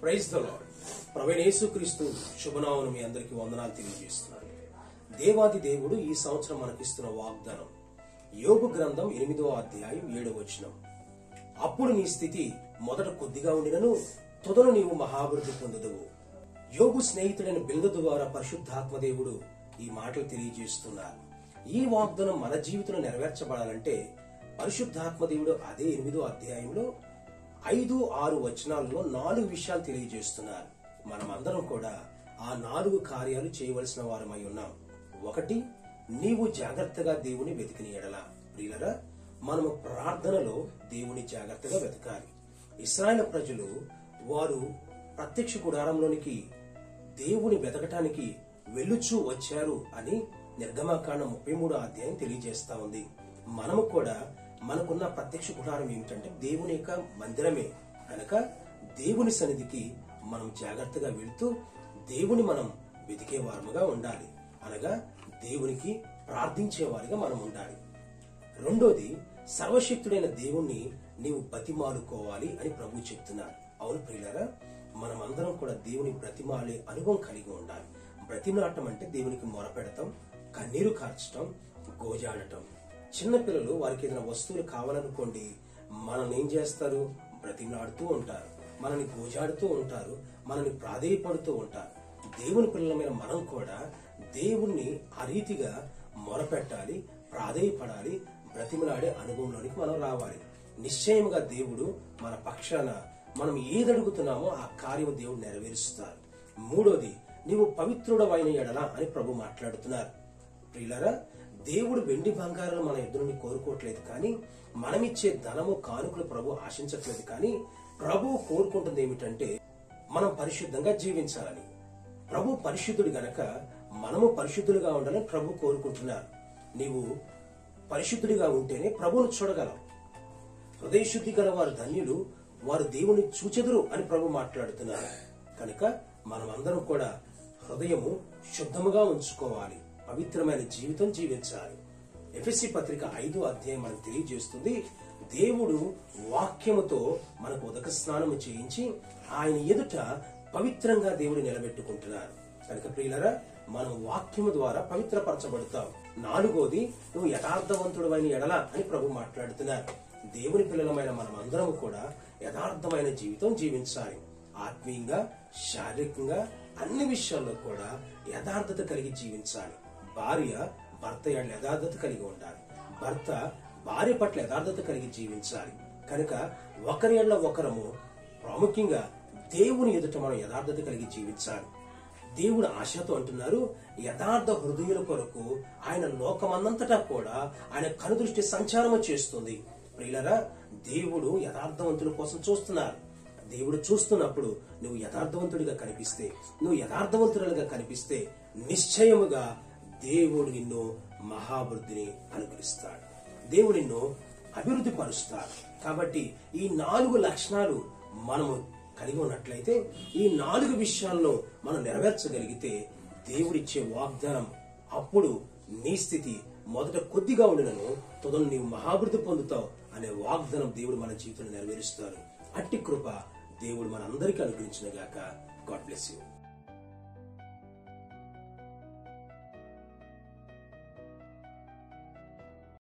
Praise the lord. ప్రభువైన యేసుక్రీస్తు శుభనామమున మీ అందరికీ వందనాలు తెలియజేస్తున్నాను. దేవాది దేవుడు ఈ సంవత్సరం మనకిస్తున్న వాగ్దానం యోబు గ్రంథం 8వ అధ్యాయం 7వ వచనం. అప్పుడు నీ స్థితి మొదట కొద్దిగా ఉండినను తుదను నీవు మహాభివృద్ధి పొందుదువు. యోబు స్నేహితుడైన బిల్దదు ద్వారా పరిశుద్ధాత్మ దేవుడు ఈ మాటలు తెలియజేస్తున్నారు. ఈ వాగ్దానం మన జీవితంలో నెరవేర్చబడాలంటే పరిశుద్ధాత్మ దేవుడు అదే 8వ అధ్యాయంలో 5-6 వచనాలలో 4 విషయాలు తెలియజేస్తున్నారు. మనమందరం కూడా ఆ 4 కార్యాలు చేయవలసిన వారమై ఉన్నాం. 1, నీవు జాగ్రత్తగా దేవుని వెతికిన ఎడల. ప్రియులరా, మనము ప్రార్థనలో దేవుని జాగ్రత్తగా వెతకాలి. ఇశ్రాయేలు ప్రజలు వారు ప్రత్యక్ష గుడారంలోనికి దేవుని వెతకటానికి వెళ్ళుచూ వచ్చారు అని నిర్గమకాండం 33వ అధ్యాయం తెలియజేస్తా ఉంది. మనము కూడా మనకున్న ప్రత్యక్ష గుడారం ఏమిటంటే దేవుని యొక్క మందిరమే. కనుక దేవుని సన్నిధికి మనం జాగ్రత్తగా వెళుతూ దేవుని మనం వెతికే వారముగా ఉండాలి. అనగా దేవునికి ప్రార్థించే వారిగా మనం ఉండాలి. 2, సర్వశక్తుడైన దేవుణ్ణి నీవు బతిమాలుకోవాలి అని ప్రభువు చెప్తున్నారు. అవును ప్రియులారా, మనమందరం కూడా దేవుని బ్రతిమాలే అనుభవం కలిగి ఉండాలి. బ్రతిమలాటం అంటే దేవునికి మొరపెడతాం, కన్నీరు కార్చటం, గోజాడటం. చిన్నపిల్లలు వారికి ఏదైనా వస్తువులు కావాలనుకోండి, మనల్ని ఏం చేస్తారు? బ్రతిమలాడుతూ ఉంటారు, మనల్ని గోజాడుతూ ఉంటారు, మనల్ని ప్రాధేయపడుతూ ఉంటారు. దేవుని పిల్లలమైన మనం కూడా దేవుణ్ణి ఆ రీతిగా మొరపెట్టాలి, ప్రాధేయపడాలి, బ్రతిమలాడే అనుభవంలోనికి మనం రావాలి. నిశ్చయముగా దేవుడు మన పక్షాన మనం ఏది అడుగుతున్నామో ఆ కార్యం దేవుడు నెరవేరుస్తారు. 3, నీవు పవిత్రుడవైన ఎడల అని ప్రభు మాట్లాడుతున్నారు. ప్రియులారా, దేవుడు వెండి బంగారాలు మన ఎదురుని కోరుకోవట్లేదు, కానీ మనమిచ్చే ధనము కానుకలు ప్రభు ఆశించట్లేదు. కానీ ప్రభు కోరుకుంటుంది ఏమిటంటే మనం పరిశుద్ధంగా జీవించాలని. ప్రభు పరిశుద్ధుడు గనక మనము పరిశుద్ధులుగా ఉండాలని ప్రభు కోరుకుంటున్నారు. నీవు పరిశుద్ధుడిగా ఉంటేనే ప్రభువును చూడగలవు. హృదయ శుద్ధి గల వారు ధన్యులు, వారు దేవుని చూచెదరు అని ప్రభు మాట్లాడుతున్నారు. కనుక మనమందరం కూడా హృదయము శుద్ధముగా ఉంచుకోవాలి, పవిత్రమైన జీవితం జీవించాలి. ఎఫెసీ పత్రిక 5వ అధ్యాయం మనకు తెలియజేస్తుంది, దేవుడు వాక్యముతో మనకు ఉదక స్నానము చేయించి ఆయన ఎదుట పవిత్రంగా దేవుడు నిలబెట్టుకుంటున్నారు. కనుక ప్రియులరా, మనం వాక్యము ద్వారా పవిత్రపరచబడతాం. 4, నువ్వు యథార్థవంతుడైన ఎడల అని ప్రభు మాట్లాడుతున్నారు. దేవుని పిల్లలమైన మనం అందరం కూడా యథార్థమైన జీవితం జీవించాలి. ఆత్మీయంగా, శారీరకంగా అన్ని విషయాల్లో కూడా యథార్థత కలిగి జీవించాలి. భార్య భర్త యథార్థత కలిగి ఉండాలి, భర్త భార్య పట్ల యథార్థత కలిగి జీవించాలి. కనుక ఒకరి ఎడల ఒకరము ప్రాముఖ్యంగా దేవుని ఎదుట మనం యథార్థత కలిగి జీవించాలి. దేవుడు ఆశతో అంటున్నారు, యథార్థ హృదయుల కొరకు ఆయన లోకమందంతటా కూడా ఆయన కనుదృష్టి సంచారము చేస్తుంది. ప్రియులరా, దేవుడు యథార్థవంతుల కోసం చూస్తున్నారు. దేవుడు చూస్తున్నప్పుడు నువ్వు యథార్థవంతుడిగా కనిపిస్తే, నువ్వు యథార్థవంతులుగా కనిపిస్తే నిశ్చయముగా దేవుడు నిన్ను మహాభివృద్ధిని అనుగ్రహిస్తాడు, దేవుడు నిన్ను అభివృద్ధి పరుస్తాడు. కాబట్టి ఈ 4 లక్షణాలు మనము కలిగి ఉన్నట్లయితే, ఈ 4 విషయాల్లో మనం నెరవేర్చగలిగితే దేవుడిచ్చే వాగ్దానం, అప్పుడు నీ స్థితి మొదట కొద్దిగా ఉండినను తుదను నీవు మహాభివృద్ధి పొందుతావు అనే వాగ్దానం దేవుడు మన జీవితంలో నెరవేరుస్తారు. అట్టి కృప దేవుడు మనందరికీ అనుగ్రహించును గాక. God bless you.